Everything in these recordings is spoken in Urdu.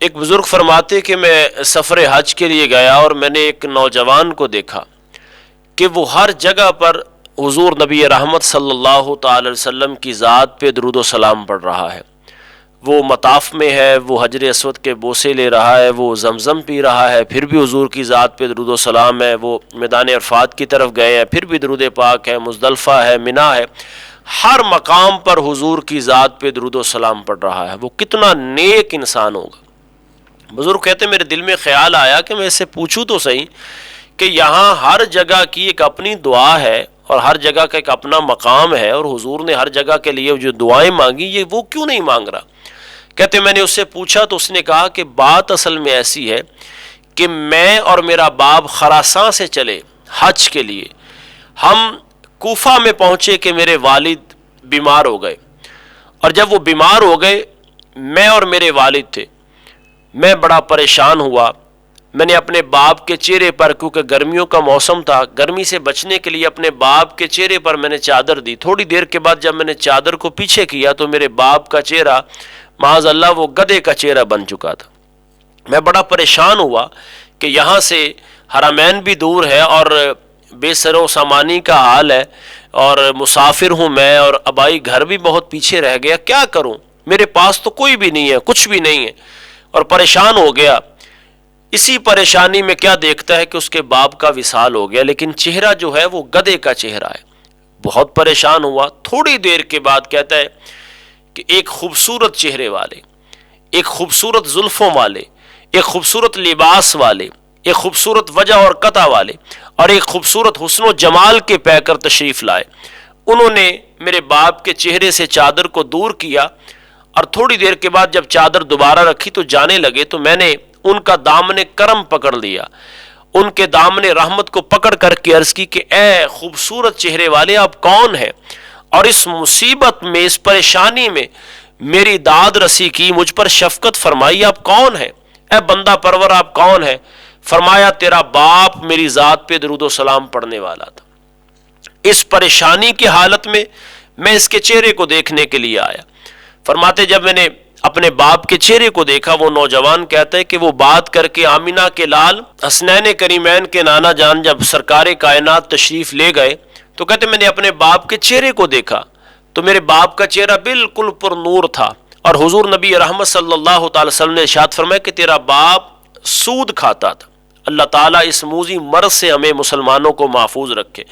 ایک بزرگ فرماتے کہ میں سفر حج کے لیے گیا اور میں نے ایک نوجوان کو دیکھا کہ وہ ہر جگہ پر حضور نبی رحمت صلی اللہ تعالی علیہ وسلم کی ذات پہ درود و سلام پڑھ رہا ہے۔ وہ مطاف میں ہے، وہ حجر اسود کے بوسے لے رہا ہے، وہ زمزم پی رہا ہے، پھر بھی حضور کی ذات پہ درود و سلام ہے۔ وہ میدان عرفات کی طرف گئے ہیں، پھر بھی درود پاک ہے، مزدلفہ ہے، منا ہے، ہر مقام پر حضور کی ذات پہ درود و سلام پڑھ رہا ہے۔ وہ کتنا نیک انسان ہوگا۔ بزرگ کہتے ہیں میرے دل میں خیال آیا کہ میں اس سے پوچھوں تو صحیح کہ یہاں ہر جگہ کی ایک اپنی دعا ہے اور ہر جگہ کا ایک اپنا مقام ہے، اور حضور نے ہر جگہ کے لیے جو دعائیں مانگی یہ وہ کیوں نہیں مانگ رہا؟ کہتے میں نے اس سے پوچھا تو اس نے کہا کہ بات اصل میں ایسی ہے کہ میں اور میرا باپ خراساں سے چلے حج کے لیے، ہم کوفہ میں پہنچے کہ میرے والد بیمار ہو گئے، اور جب وہ بیمار ہو گئے میں اور میرے والد تھے، میں بڑا پریشان ہوا۔ میں نے اپنے باپ کے چہرے پر، کیونکہ گرمیوں کا موسم تھا، گرمی سے بچنے کے لیے اپنے باپ کے چہرے پر میں نے چادر دی۔ تھوڑی دیر کے بعد جب میں نے چادر کو پیچھے کیا تو میرے باپ کا چہرہ معاذ اللہ وہ گدھے کا چہرہ بن چکا تھا۔ میں بڑا پریشان ہوا کہ یہاں سے حرمین بھی دور ہے اور بے سر و سامانی کا حال ہے، اور مسافر ہوں میں، اور ابائی گھر بھی بہت پیچھے رہ گیا، کیا کروں؟ میرے پاس تو کوئی بھی نہیں ہے، کچھ بھی نہیں ہے، اور پریشان ہو گیا۔ اسی پریشانی میں کیا دیکھتا ہے کہ اس کے باپ کا وصال ہو گیا، لیکن چہرہ جو ہے وہ گدھے کا چہرہ ہے۔ بہت پریشان ہوا۔ تھوڑی دیر کے بعد کہتا ہے کہ ایک خوبصورت چہرے والے، ایک خوبصورت زلفوں والے، ایک خوبصورت لباس والے، ایک خوبصورت وجہ اور قطع والے، اور ایک خوبصورت حسن و جمال کے پیکر تشریف لائے۔ انہوں نے میرے باپ کے چہرے سے چادر کو دور کیا، اور تھوڑی دیر کے بعد جب چادر دوبارہ رکھی تو جانے لگے، تو میں نے ان کا دامن کرم پکڑ لیا، ان کے دامن رحمت کو پکڑ کر کے عرض کی کہ اے خوبصورت چہرے والے، آپ کون ہیں؟ اور اس مصیبت میں، اس پریشانی میں میری داد رسی کی، مجھ پر شفقت فرمائی، آپ کون ہیں؟ اے بندہ پرور، آپ کون ہیں؟ فرمایا تیرا باپ میری ذات پہ درود و سلام پڑھنے والا تھا۔ اس پریشانی کی حالت میں میں اس کے چہرے کو دیکھنے کے لیے آیا۔ فرماتے جب میں نے اپنے باپ کے چہرے کو دیکھا، وہ نوجوان کہتا ہے کہ وہ بات کر کے آمینہ کے لال حسنین کریمین کے نانا جان جب سرکار کائنات تشریف لے گئے تو کہتے میں نے اپنے باپ کے چہرے کو دیکھا تو میرے باپ کا چہرہ بالکل پر نور تھا، اور حضور نبی رحمت صلی اللہ تعالی وسلم نے ارشاد فرمایا کہ تیرا باپ سود کھاتا تھا۔ اللہ تعالیٰ اس موذی مرض سے ہمیں مسلمانوں کو محفوظ رکھے،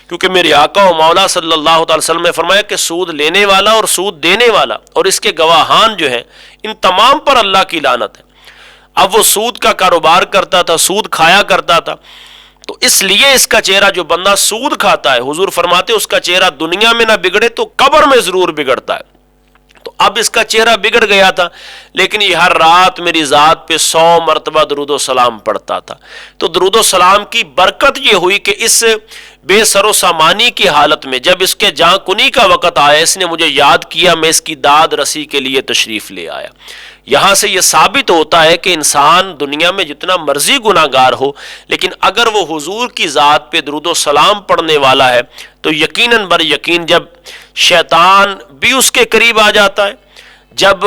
کیونکہ میرے آقا و مولا صلی اللہ تعالی وسلم نے فرمایا کہ سود لینے والا اور سود دینے والا اور اس کے گواہان جو ہیں ان تمام پر اللہ کی لعنت ہے۔ اب وہ سود کا کاروبار کرتا تھا، سود کھایا کرتا تھا، تو اس لیے اس کا چہرہ، جو بندہ سود کھاتا ہے، حضور فرماتے اس کا چہرہ دنیا میں نہ بگڑے تو قبر میں ضرور بگڑتا ہے۔ تو اب اس کا چہرہ بگڑ گیا تھا، لیکن یہ ہر رات میری ذات پہ 100 مرتبہ درود و سلام پڑھتا تھا۔ تو درود و سلام کی برکت یہ ہوئی کہ اس بے سر و سامانی کی حالت میں جب اس کے جاں کنی کا وقت آیا، اس نے مجھے یاد کیا، میں اس کی داد رسی کے لیے تشریف لے آیا۔ یہاں سے یہ ثابت ہوتا ہے کہ انسان دنیا میں جتنا مرضی گناہ گار ہو، لیکن اگر وہ حضور کی ذات پہ درود و سلام پڑھنے والا ہے تو یقیناً بر یقین جب شیطان بھی اس کے قریب آ جاتا ہے، جب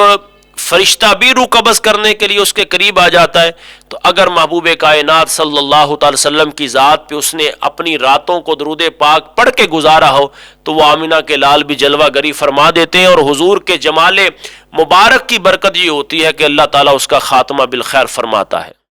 فرشتہ بھی روح قبض کرنے کے لیے اس کے قریب آ جاتا ہے، تو اگر محبوب کائنات صلی اللہ تعالی وسلم کی ذات پہ اس نے اپنی راتوں کو درود پاک پڑھ کے گزارا ہو تو وہ آمینہ کے لال بھی جلوہ گری فرما دیتے ہیں، اور حضور کے جمال مبارک کی برکت یہ ہوتی ہے کہ اللہ تعالیٰ اس کا خاتمہ بالخیر فرماتا ہے۔